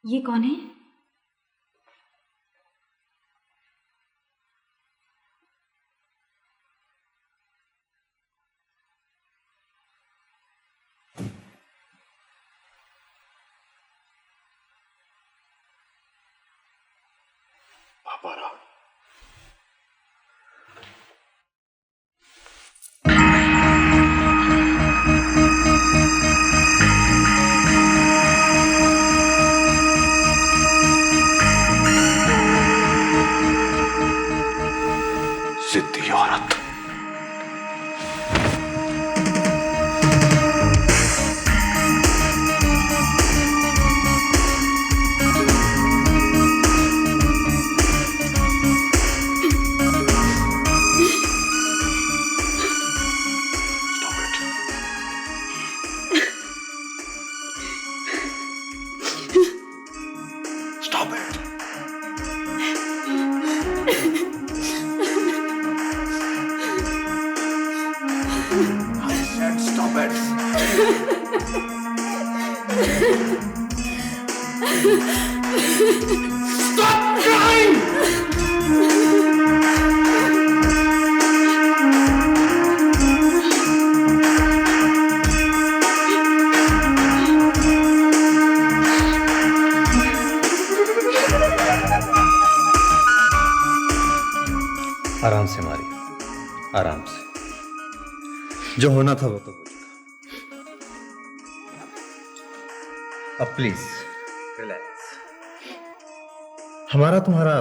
ये कौन है? पापा जिद्दी औरत। Stop it. I said stop it. Stop crying. आराम से मारिए, आराम से। जो होना था वो तो हो चुका। अब प्लीज रिलैक्स। हमारा तुम्हारा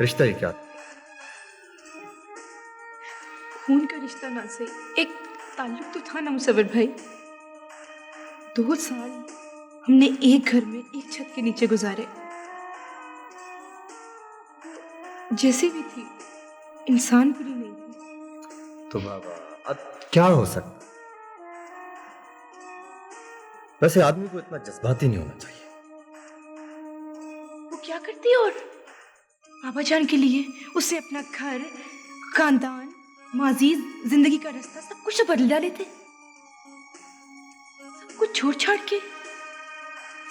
रिश्ता ही क्या था? खून का रिश्ता ना सही, एक ताल्लुक तो था ना मुसव्विर भाई। 2 साल हमने एक घर में एक छत के नीचे गुजारे। जैसी भी थी, इंसान बुरी नहीं थी। तो बाबा अब क्या हो सकता? वैसे आदमी को इतना जज्बाती नहीं होना चाहिए। वो क्या करती है? और बाबा जान के लिए उससे अपना घर, खानदान, माजी, जिंदगी का रास्ता सब कुछ तो बदल डाले थे। सब कुछ छोड़ छाड़ के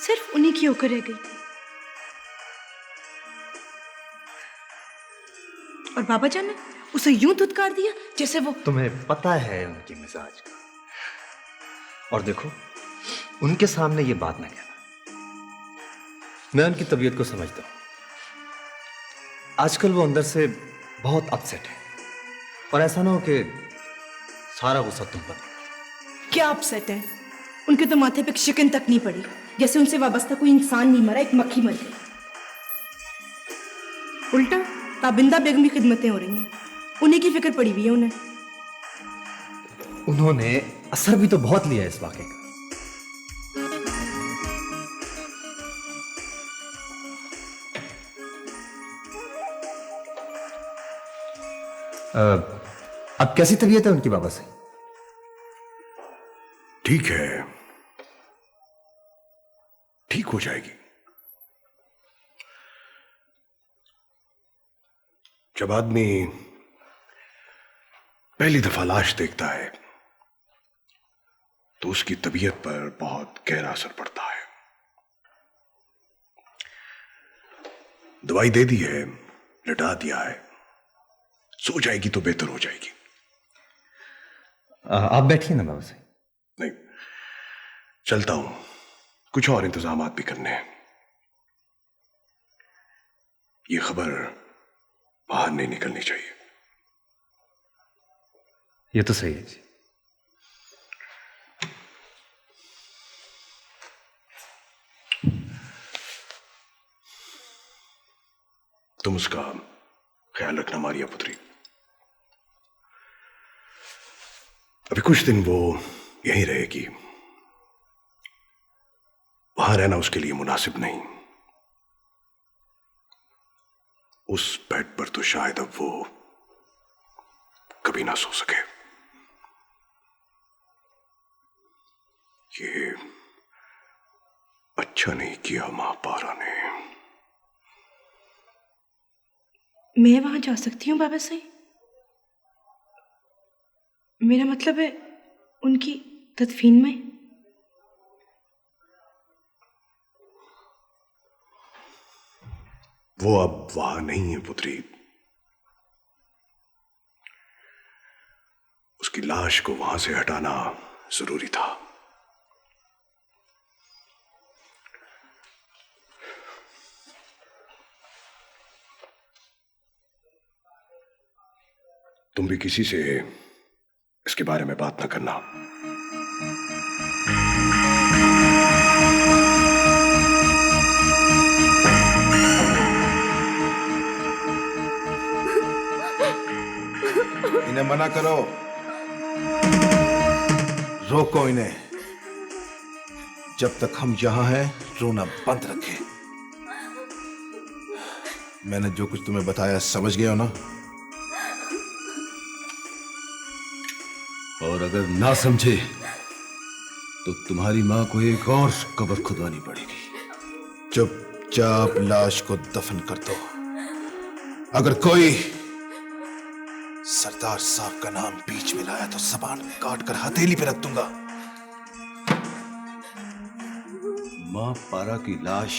सिर्फ उन्हीं की होकर रह गई थी। और बाबा जान ने उसे यूं धुतकार दिया जैसे वो। तुम्हें पता है उनके मिजाज का। और देखो, उनके सामने ये बात ना कहना। मैं उनकी तबीयत को समझता हूं। आजकल वो अंदर से बहुत अपसेट है। और ऐसा ना हो कि सारा गुस्सा तुम पर। क्या अपसेट है? उनके तो माथे पे शिकन तक नहीं पड़ी, जैसे उनसे वाबस्ता कोई इंसान नहीं मरा, एक मक्खी मर गई। उल्टा ताबिंदा बेगम की खिदमतें हो रही हैं, उन्हीं की फिक्र पड़ी हुई है उन्हें। उन्होंने असर भी तो बहुत लिया इस वाकये का। अब कैसी तबीयत है उनकी बाबा से? ठीक है, ठीक हो जाएगी। जब आदमी पहली दफा लाश देखता है तो उसकी तबीयत पर बहुत गहरा असर पड़ता है। दवाई दे दी है, लिटा दिया है, सो जाएगी तो बेहतर हो जाएगी। आप बैठिए ना बाबा से। नहीं, चलता हूं, कुछ और इंतजाम भी करने हैं। ये खबर बाहर नहीं निकलनी चाहिए। ये तो सही है जी। तुम उसका ख्याल रखना मारिया पुत्री। अभी कुछ दिन वो यहीं रहेगी। वहां रहना उसके लिए मुनासिब नहीं। उस बेड पर तो शायद अब वो कभी ना सो सके। ये अच्छा नहीं किया महापारा ने। मैं वहां जा सकती हूँ बाबा से? मेरा मतलब है उनकी तदफीन में। वो अब वहां नहीं है पुत्री। उसकी लाश को वहां से हटाना जरूरी था। तुम भी किसी से इसके बारे में बात न करना। इन्हें मना करो, रोको इन्हें। जब तक हम यहां हैं रोना बंद रखें। मैंने जो कुछ तुम्हें बताया समझ गए हो ना? और अगर ना समझे तो तुम्हारी मां को एक और कब्र खुदवानी पड़ेगी। चुपचाप लाश को दफन कर दो। अगर कोई सरदार साहब का नाम बीच में लाया तो जबान काट कर हथेली पे रख दूंगा। मां पारा की लाश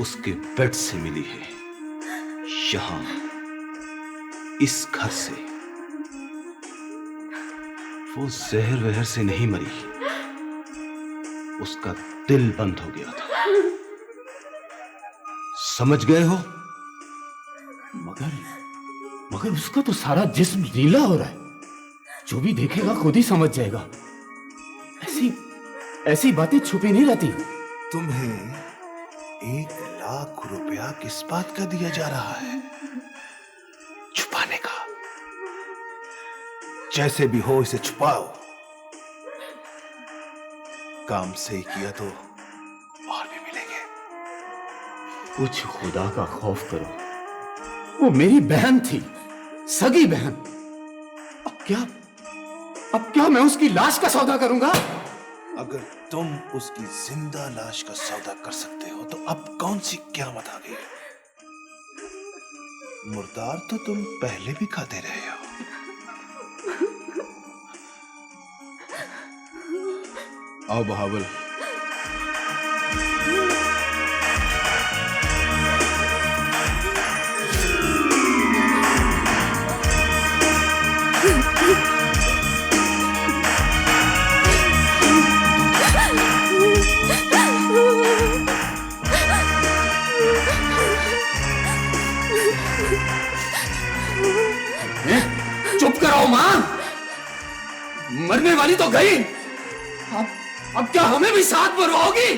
उसके बेड से मिली है, यहां इस घर से। वो जहर वहर से नहीं मरी, उसका दिल बंद हो गया था। समझ गए हो? मगर उसका तो सारा जिस्म नीला हो रहा है। जो भी देखेगा खुद ही समझ जाएगा। ऐसी बातें छुपी नहीं रहती। तुम्हें 1,00,000 रुपया किस बात का दिया जा रहा है? छुपाने का। जैसे भी हो इसे छुपाओ। काम सही किया तो और भी मिलेंगे। कुछ खुदा का खौफ करो। वो मेरी बहन थी, सगी बहन। अब क्या मैं उसकी लाश का सौदा करूंगा? अगर तुम उसकी जिंदा लाश का सौदा कर सकते हो तो अब कौन सी क़यामत आ गई? मुर्दार तो तुम पहले भी खाते रहे हो। आओ बहावल। चुप करो मां, मरने वाली तो गई। अब क्या हमें भी साथ मरवाओगी?